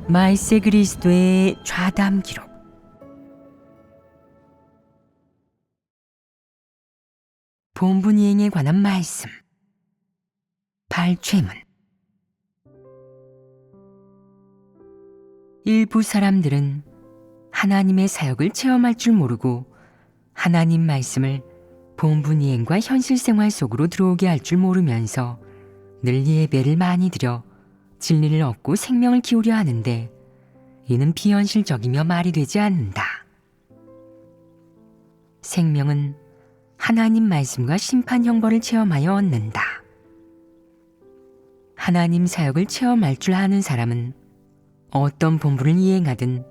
말세 그리스도의 좌담 기록. 본분이행에 관한 말씀. 발췌문. 일부 사람들은 하나님의 사역을 체험할 줄 모르고 하나님 말씀을 본분이행과 현실 생활 속으로 들어오게 할 줄 모르면서 늘 예배를 많이 드려 진리를 얻고 생명을 키우려 하는데 이는 비현실적이며 말이 되지 않는다. 생명은 하나님 말씀과 심판 형벌을 체험하여 얻는다. 하나님 사역을 체험할 줄 아는 사람은 어떤 본분을 이행하든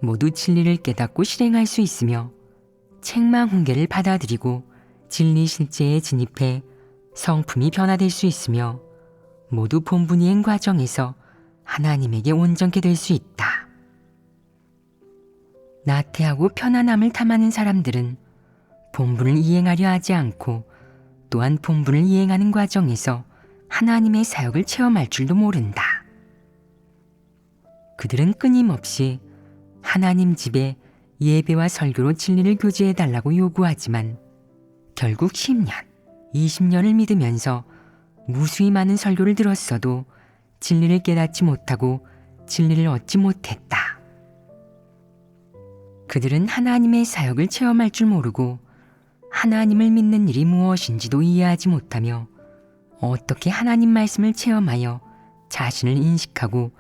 모두 진리를 깨닫고 실행할 수 있으며 책망 훈계를 받아들이고 진리 실제에 진입해 성품이 변화될 수 있으며 모두 본분이행 과정에서 하나님에게 온전케 될 수 있다. 나태하고 편안함을 탐하는 사람들은 본분을 이행하려 하지 않고 또한 본분을 이행하는 과정에서 하나님의 사역을 체험할 줄도 모른다. 그들은 끊임없이 하나님 집에 예배와 설교로 진리를 교제해달라고 요구하지만 결국 10년, 20년을 믿으면서 무수히 많은 설교를 들었어도 진리를 깨닫지 못하고 진리를 얻지 못했다. 그들은 하나님의 사역을 체험할 줄 모르고 하나님을 믿는 일이 무엇인지도 이해하지 못하며 어떻게 하나님 말씀을 체험하여 자신을 인식하고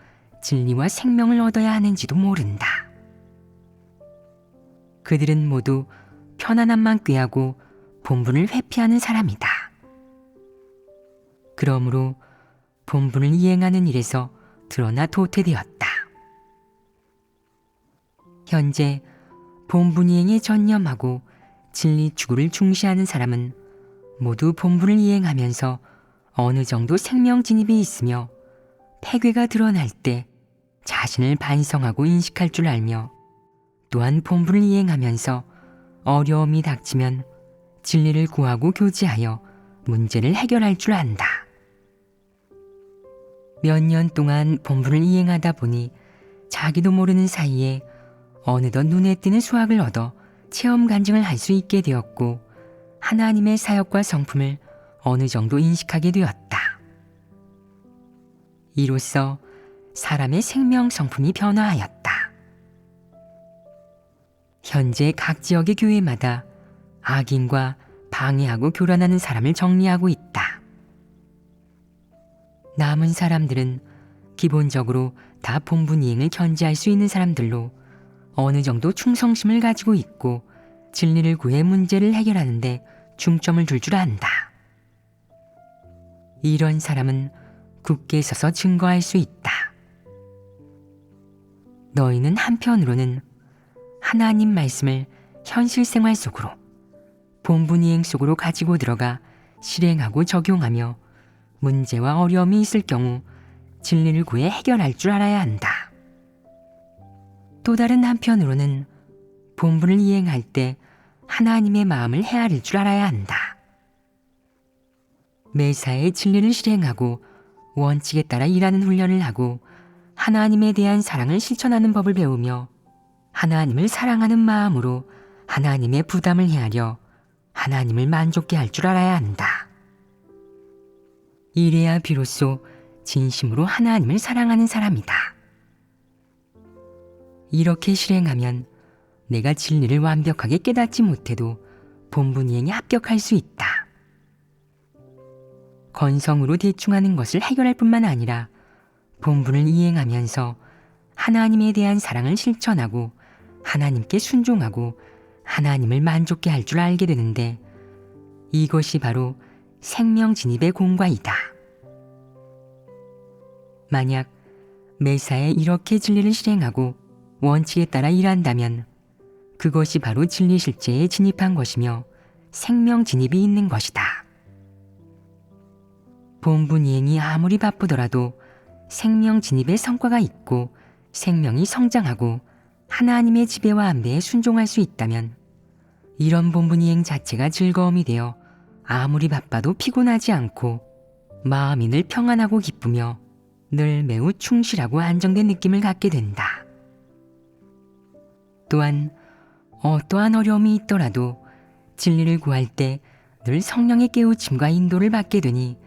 진리와 생명을 얻어야 하는지도 모른다. 그들은 모두 편안함만 꾀하고 본분을 회피하는 사람이다. 그러므로 본분을 이행하는 일에서 드러나 도태되었다. 현재 본분 이행에 전념하고 진리 추구를 중시하는 사람은 모두 본분을 이행하면서 어느 정도 생명 진입이 있으며 폐괴가 드러날 때 자신을 반성하고 인식할 줄 알며 또한 본분을 이행하면서 어려움이 닥치면 진리를 구하고 교제하여 문제를 해결할 줄 안다. 몇 년 동안 본분을 이행하다 보니 자기도 모르는 사이에 어느덧 눈에 띄는 수확을 얻어 체험 간증을 할 수 있게 되었고 하나님의 사역과 성품을 어느 정도 인식하게 되었다. 이로써 사람의 생명 성품이 변화하였다. 현재 각 지역의 교회마다 악인과 방해하고 교란하는 사람을 정리하고 있다. 남은 사람들은 기본적으로 다 본분 이행을 견지할 수 있는 사람들로 어느 정도 충성심을 가지고 있고 진리를 구해 문제를 해결하는데 중점을 둘 줄 안다. 이런 사람은 굳게 서서 증거할 수 있다. 너희는 한편으로는 하나님 말씀을 현실 생활 속으로 본분 이행 속으로 가지고 들어가 실행하고 적용하며 문제와 어려움이 있을 경우 진리를 구해 해결할 줄 알아야 한다. 또 다른 한편으로는 본분을 이행할 때 하나님의 마음을 헤아릴 줄 알아야 한다. 매사에 진리를 실행하고 원칙에 따라 일하는 훈련을 하고 하나님에 대한 사랑을 실천하는 법을 배우며 하나님을 사랑하는 마음으로 하나님의 부담을 헤아려 하나님을 만족케 할 줄 알아야 한다. 이래야 비로소 진심으로 하나님을 사랑하는 사람이다. 이렇게 실행하면 내가 진리를 완벽하게 깨닫지 못해도 본분 이행에 합격할 수 있다. 건성으로 대충 하는 것을 해결할 뿐만 아니라 본분을 이행하면서 하나님에 대한 사랑을 실천하고 하나님께 순종하고 하나님을 만족케 할 줄 알게 되는데 이것이 바로 생명 진입의 공과이다. 만약 매사에 이렇게 진리를 실행하고 원칙에 따라 일한다면 그것이 바로 진리 실제에 진입한 것이며 생명 진입이 있는 것이다. 본분 이행이 아무리 바쁘더라도 생명 진입의 성과가 있고 생명이 성장하고 하나님의 지배와 안배에 순종할 수 있다면 이런 본분 이행 자체가 즐거움이 되어 아무리 바빠도 피곤하지 않고 마음이 늘 평안하고 기쁘며 늘 매우 충실하고 안정된 느낌을 갖게 된다. 또한 어떠한 어려움이 있더라도 진리를 구할 때 늘 성령의 깨우침과 인도를 받게 되니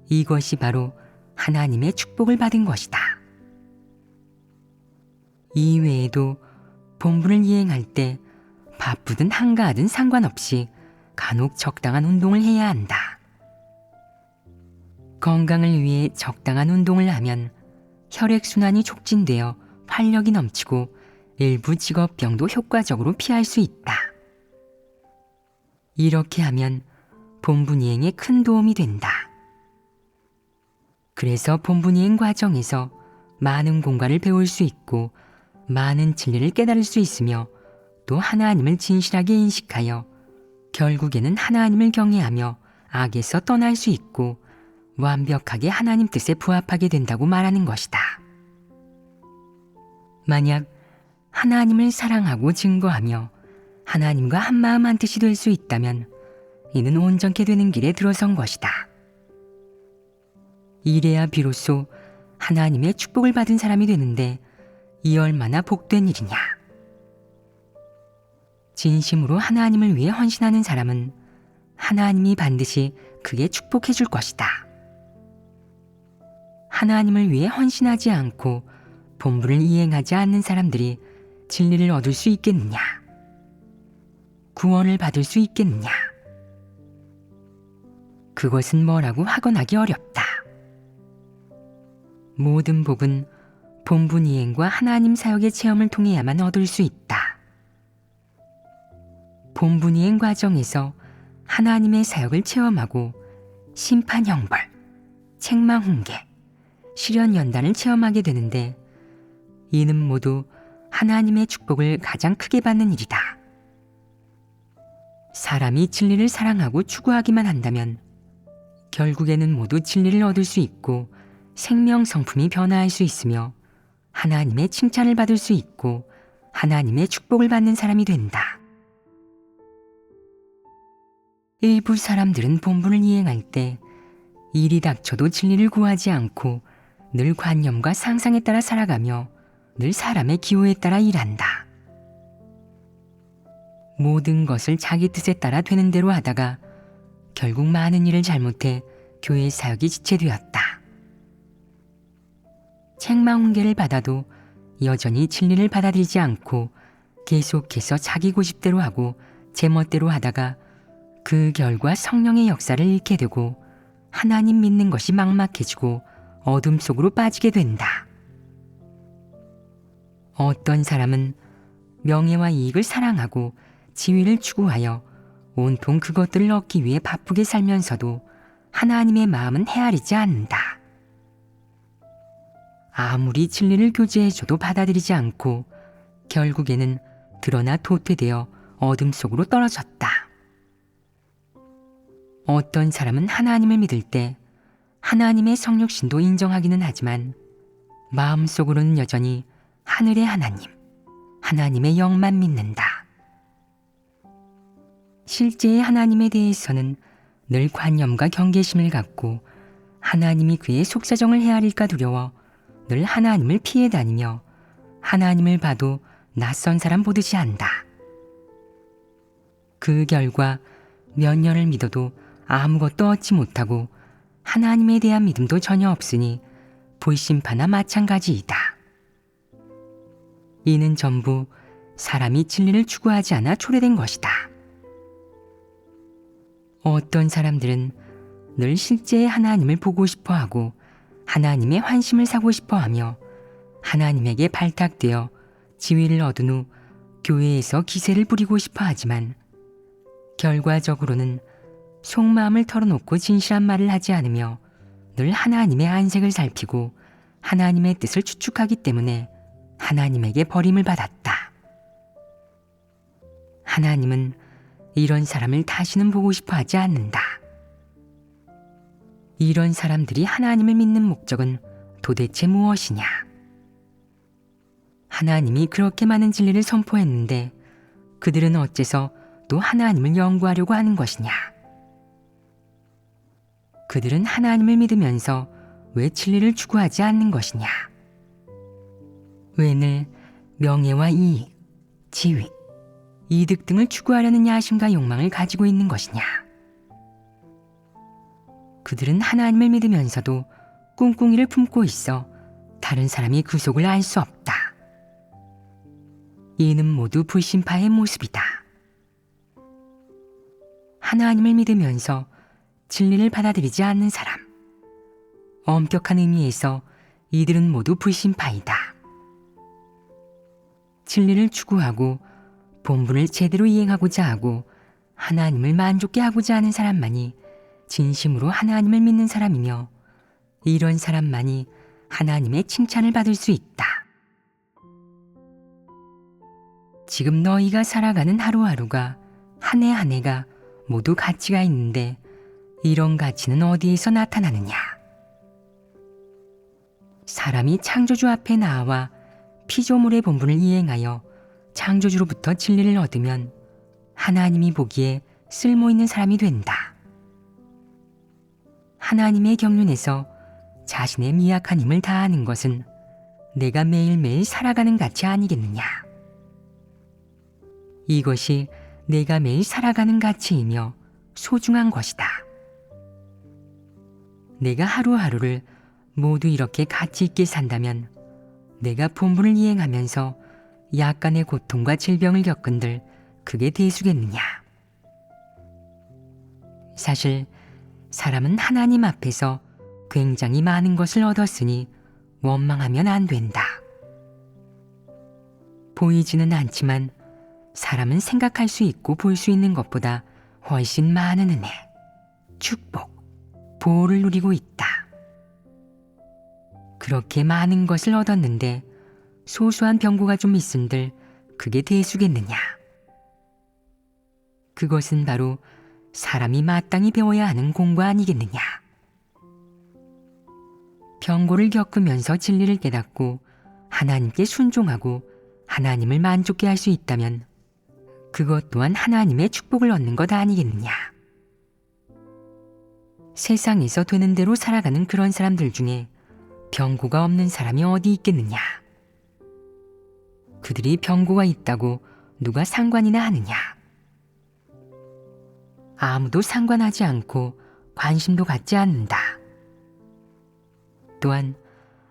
이것이 바로 하나님의 축복을 받은 것이다. 이외에도 본분을 이행할 때 바쁘든 한가하든 상관없이 간혹 적당한 운동을 해야 한다. 건강을 위해 적당한 운동을 하면 혈액순환이 촉진되어 활력이 넘치고 일부 직업병도 효과적으로 피할 수 있다. 이렇게 하면 본분이행에 큰 도움이 된다. 그래서 본분이행 과정에서 많은 공과를 배울 수 있고 많은 진리를 깨달을 수 있으며 또 하나님을 진실하게 인식하여 결국에는 하나님을 경외하며 악에서 떠날 수 있고 완벽하게 하나님 뜻에 부합하게 된다고 말하는 것이다. 만약 하나님을 사랑하고 증거하며 하나님과 한마음 한뜻이 될 수 있다면 이는 온전케 되는 길에 들어선 것이다. 이래야 비로소 하나님의 축복을 받은 사람이 되는데 이 얼마나 복된 일이냐. 진심으로 하나님을 위해 헌신하는 사람은 하나님이 반드시 그게 축복해 줄 것이다. 하나님을 위해 헌신하지 않고 본분을 이행하지 않는 사람들이 진리를 얻을 수 있겠느냐? 구원을 받을 수 있겠느냐? 그것은 뭐라고 확언하기 어렵다. 모든 복은 본분 이행과 하나님 사역의 체험을 통해야만 얻을 수 있다. 본분 이행 과정에서 하나님의 사역을 체험하고 심판 형벌, 책망 훈계, 시련 연단을 체험하게 되는데 이는 모두 하나님의 축복을 가장 크게 받는 일이다. 사람이 진리를 사랑하고 추구하기만 한다면 결국에는 모두 진리를 얻을 수 있고 생명 성품이 변화할 수 있으며 하나님의 칭찬을 받을 수 있고 하나님의 축복을 받는 사람이 된다. 일부 사람들은 본분을 이행할 때 일이 닥쳐도 진리를 구하지 않고 늘 관념과 상상에 따라 살아가며 늘 사람의 기호에 따라 일한다. 모든 것을 자기 뜻에 따라 되는 대로 하다가 결국 많은 일을 잘못해 교회 사역이 지체되었다. 책망 훈계를 받아도 여전히 진리를 받아들이지 않고 계속해서 자기 고집대로 하고 제멋대로 하다가 그 결과 성령의 역사를 잃게 되고 하나님 믿는 것이 막막해지고 어둠 속으로 빠지게 된다. 어떤 사람은 명예와 이익을 사랑하고 지위를 추구하여 온통 그것들을 얻기 위해 바쁘게 살면서도 하나님의 마음은 헤아리지 않는다. 아무리 진리를 교제해줘도 받아들이지 않고 결국에는 드러나 도태되어 어둠 속으로 떨어졌다. 어떤 사람은 하나님을 믿을 때 하나님의 성육신도 인정하기는 하지만 마음속으로는 여전히 하늘의 하나님, 하나님의 영만 믿는다. 실제의 하나님에 대해서는 늘 관념과 경계심을 갖고 하나님이 그의 속사정을 헤아릴까 두려워 늘 하나님을 피해 다니며 하나님을 봐도 낯선 사람 보듯이 한다. 그 결과 몇 년을 믿어도 아무것도 얻지 못하고 하나님에 대한 믿음도 전혀 없으니 불신파나 마찬가지이다. 이는 전부 사람이 진리를 추구하지 않아 초래된 것이다. 어떤 사람들은 늘 실제의 하나님을 보고 싶어하고 하나님의 환심을 사고 싶어하며 하나님에게 발탁되어 지위를 얻은 후 교회에서 기세를 부리고 싶어하지만 결과적으로는 속마음을 털어놓고 진실한 말을 하지 않으며 늘 하나님의 안색을 살피고 하나님의 뜻을 추측하기 때문에 하나님에게 버림을 받았다. 하나님은 이런 사람을 다시는 보고 싶어 하지 않는다. 이런 사람들이 하나님을 믿는 목적은 도대체 무엇이냐? 하나님이 그렇게 많은 진리를 선포했는데 그들은 어째서 또 하나님을 연구하려고 하는 것이냐? 그들은 하나님을 믿으면서 왜 진리를 추구하지 않는 것이냐? 왜 늘 명예와 이익, 지위, 이득 등을 추구하려는 야심과 욕망을 가지고 있는 것이냐? 그들은 하나님을 믿으면서도 꿍꿍이를 품고 있어 다른 사람이 그 속을 알 수 없다. 이는 모두 불신파의 모습이다. 하나님을 믿으면서 진리를 받아들이지 않는 사람, 엄격한 의미에서 이들은 모두 불신파이다. 진리를 추구하고 본분을 제대로 이행하고자 하고 하나님을 만족케 하고자 하는 사람만이 진심으로 하나님을 믿는 사람이며, 이런 사람만이 하나님의 칭찬을 받을 수 있다. 지금 너희가 살아가는 하루하루가, 한 해 한 해가 모두 가치가 있는데 이런 가치는 어디에서 나타나느냐? 사람이 창조주 앞에 나와 피조물의 본분을 이행하여 창조주로부터 진리를 얻으면 하나님이 보기에 쓸모있는 사람이 된다. 하나님의 경륜에서 자신의 미약한 힘을 다하는 것은 내가 매일매일 살아가는 가치 아니겠느냐? 이것이 내가 매일 살아가는 가치이며 소중한 것이다. 내가 하루하루를 모두 이렇게 가치 있게 산다면 내가 본분을 이행하면서 약간의 고통과 질병을 겪은들 그게 대수겠느냐? 사실 사람은 하나님 앞에서 굉장히 많은 것을 얻었으니 원망하면 안 된다. 보이지는 않지만 사람은 생각할 수 있고 볼 수 있는 것보다 훨씬 많은 은혜, 축복, 보호를 누리고 있다. 그렇게 많은 것을 얻었는데 소소한 병고가 좀 있은들 그게 대수겠느냐? 그것은 바로 사람이 마땅히 배워야 하는 공부 아니겠느냐? 병고를 겪으면서 진리를 깨닫고 하나님께 순종하고 하나님을 만족케 할 수 있다면 그것 또한 하나님의 축복을 얻는 것 아니겠느냐? 세상에서 되는 대로 살아가는 그런 사람들 중에 병고가 없는 사람이 어디 있겠느냐? 그들이 병고가 있다고 누가 상관이나 하느냐? 아무도 상관하지 않고 관심도 갖지 않는다. 또한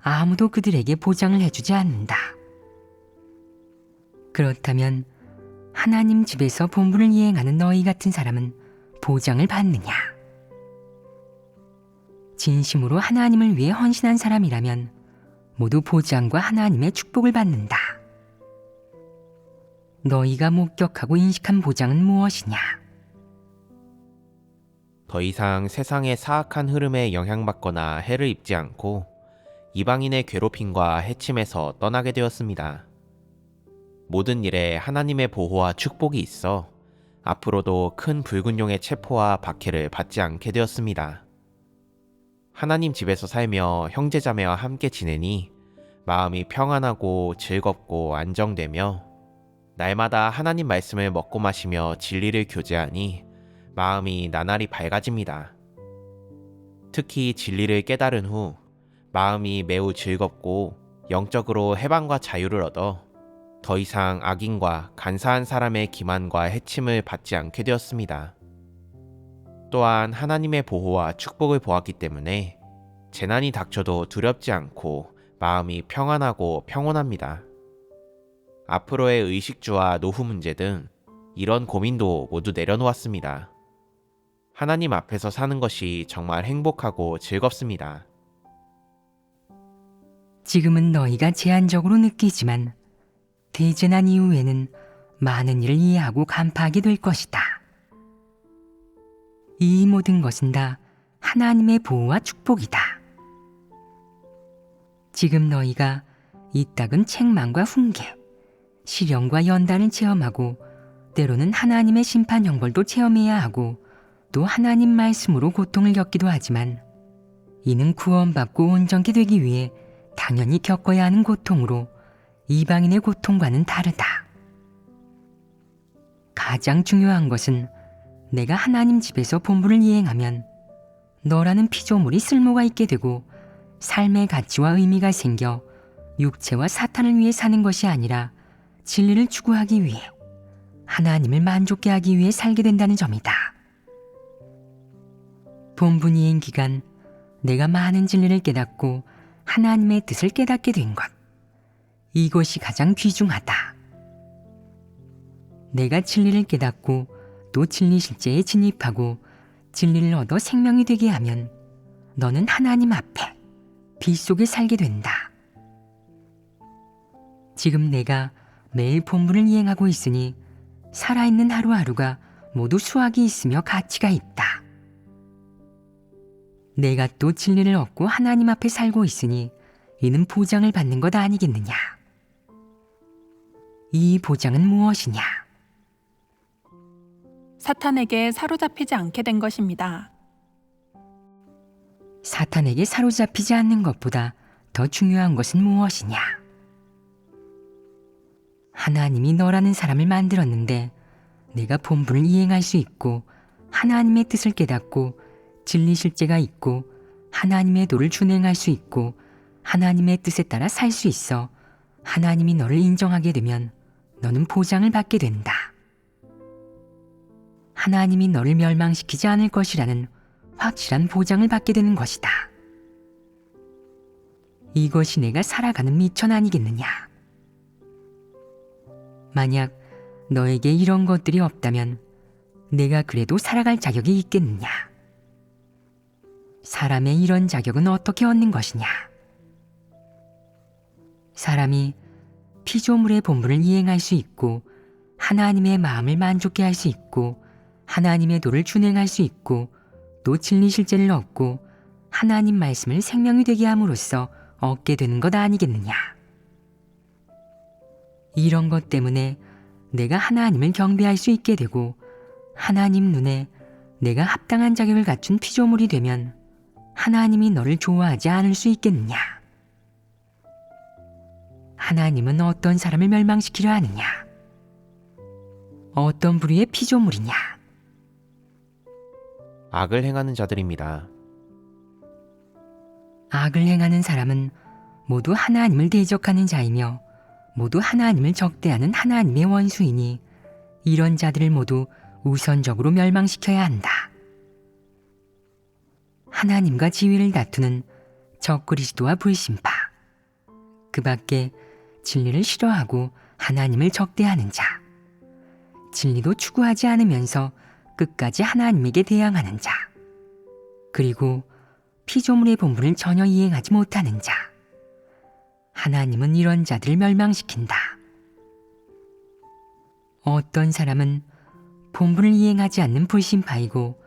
아무도 그들에게 보장을 해주지 않는다. 그렇다면 하나님 집에서 본분을 이행하는 너희 같은 사람은 보장을 받느냐? 진심으로 하나님을 위해 헌신한 사람이라면 모두 보장과 하나님의 축복을 받는다. 너희가 목격하고 인식한 보장은 무엇이냐? 더 이상 세상의 사악한 흐름에 영향받거나 해를 입지 않고 이방인의 괴롭힘과 해침에서 떠나게 되었습니다. 모든 일에 하나님의 보호와 축복이 있어 앞으로도 큰 붉은 용의 체포와 박해를 받지 않게 되었습니다. 하나님 집에서 살며 형제자매와 함께 지내니 마음이 평안하고 즐겁고 안정되며, 날마다 하나님 말씀을 먹고 마시며 진리를 교제하니 마음이 나날이 밝아집니다. 특히 진리를 깨달은 후 마음이 매우 즐겁고 영적으로 해방과 자유를 얻어 더 이상 악인과 간사한 사람의 기만과 해침을 받지 않게 되었습니다. 또한 하나님의 보호와 축복을 보았기 때문에 재난이 닥쳐도 두렵지 않고 마음이 평안하고 평온합니다. 앞으로의 의식주와 노후 문제 등 이런 고민도 모두 내려놓았습니다. 하나님 앞에서 사는 것이 정말 행복하고 즐겁습니다. 지금은 너희가 제한적으로 느끼지만 대재난 이후에는 많은 일을 이해하고 간파하게 될 것이다. 이 모든 것은 다 하나님의 보호와 축복이다. 지금 너희가 이따금 책망과 훈계, 시련과 연단을 체험하고 때로는 하나님의 심판 형벌도 체험해야 하고 또 하나님 말씀으로 고통을 겪기도 하지만 이는 구원받고 온전케 되기 위해 당연히 겪어야 하는 고통으로 이방인의 고통과는 다르다. 가장 중요한 것은 내가 하나님 집에서 본분을 이행하면 너라는 피조물이 쓸모가 있게 되고 삶의 가치와 의미가 생겨 육체와 사탄을 위해 사는 것이 아니라 진리를 추구하기 위해 하나님을 만족케 하기 위해 살게 된다는 점이다. 본분이행 기간 내가 많은 진리를 깨닫고 하나님의 뜻을 깨닫게 된 것. 이것이 가장 귀중하다. 내가 진리를 깨닫고 또 진리 실제에 진입하고 진리를 얻어 생명이 되게 하면 너는 하나님 앞에 빛 속에 살게 된다. 지금 내가 매일 본분을 이행하고 있으니 살아있는 하루하루가 모두 수확이 있으며 가치가 있다. 내가 또 진리를 얻고 하나님 앞에 살고 있으니 이는 보장을 받는 것 아니겠느냐. 이 보장은 무엇이냐? 사탄에게 사로잡히지 않게 된 것입니다. 사탄에게 사로잡히지 않는 것보다 더 중요한 것은 무엇이냐? 하나님이 너라는 사람을 만들었는데 내가 본분을 이행할 수 있고 하나님의 뜻을 깨닫고 진리 실제가 있고 하나님의 도를 준행할 수 있고 하나님의 뜻에 따라 살 수 있어 하나님이 너를 인정하게 되면 너는 보장을 받게 된다. 하나님이 너를 멸망시키지 않을 것이라는 확실한 보장을 받게 되는 것이다. 이것이 내가 살아가는 미천 아니겠느냐. 만약 너에게 이런 것들이 없다면 내가 그래도 살아갈 자격이 있겠느냐? 사람의 이런 자격은 어떻게 얻는 것이냐? 사람이 피조물의 본분을 이행할 수 있고 하나님의 마음을 만족케 할 수 있고 하나님의 도를 준행할 수 있고 또 진리 실제를 얻고 하나님 말씀을 생명이 되게 함으로써 얻게 되는 것 아니겠느냐? 이런 것 때문에 내가 하나님을 경배할 수 있게 되고 하나님 눈에 내가 합당한 자격을 갖춘 피조물이 되면 하나님이 너를 좋아하지 않을 수 있겠느냐? 하나님은 어떤 사람을 멸망시키려 하느냐? 어떤 부류의 피조물이냐? 악을 행하는 자들입니다. 악을 행하는 사람은 모두 하나님을 대적하는 자이며 모두 하나님을 적대하는 하나님의 원수이니 이런 자들을 모두 우선적으로 멸망시켜야 한다. 하나님과 지위를 다투는 적그리스도와 불신파, 그 밖에 진리를 싫어하고 하나님을 적대하는 자, 진리도 추구하지 않으면서 끝까지 하나님에게 대항하는 자, 그리고 피조물의 본분을 전혀 이행하지 못하는 자, 하나님은 이런 자들을 멸망시킨다. 어떤 사람은 본분을 이행하지 않는 불신파이고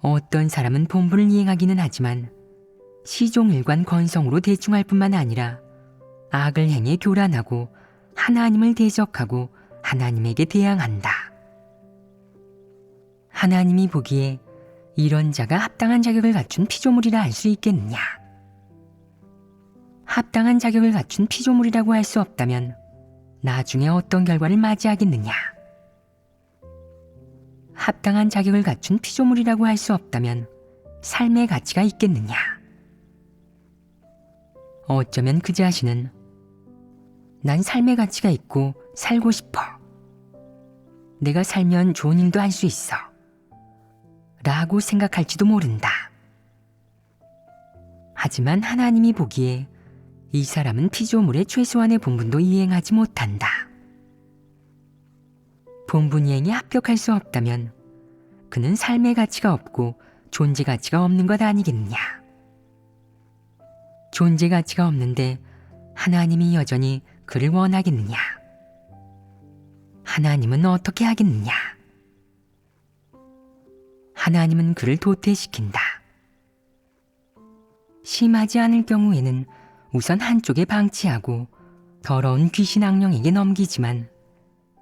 어떤 사람은 본분을 이행하기는 하지만 시종일관 건성으로 대충할 뿐만 아니라 악을 행해 교란하고 하나님을 대적하고 하나님에게 대항한다. 하나님이 보기에 이런 자가 합당한 자격을 갖춘 피조물이라 할 수 있겠느냐? 합당한 자격을 갖춘 피조물이라고 할 수 없다면 나중에 어떤 결과를 맞이하겠느냐? 합당한 자격을 갖춘 피조물이라고 할 수 없다면 삶의 가치가 있겠느냐? 어쩌면 그 자신은 난 삶의 가치가 있고 살고 싶어. 내가 살면 좋은 일도 할 수 있어. 라고 생각할지도 모른다. 하지만 하나님이 보기에 이 사람은 피조물의 최소한의 본분도 이행하지 못한다. 본분 이행에 합격할 수 없다면 그는 삶의 가치가 없고 존재 가치가 없는 것 아니겠느냐. 존재 가치가 없는데 하나님이 여전히 그를 원하겠느냐. 하나님은 어떻게 하겠느냐. 하나님은 그를 도태시킨다. 심하지 않을 경우에는 우선 한쪽에 방치하고 더러운 귀신 악령에게 넘기지만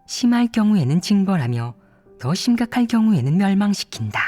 심할 경우에는 징벌하며 더 심각할 경우에는 멸망시킨다.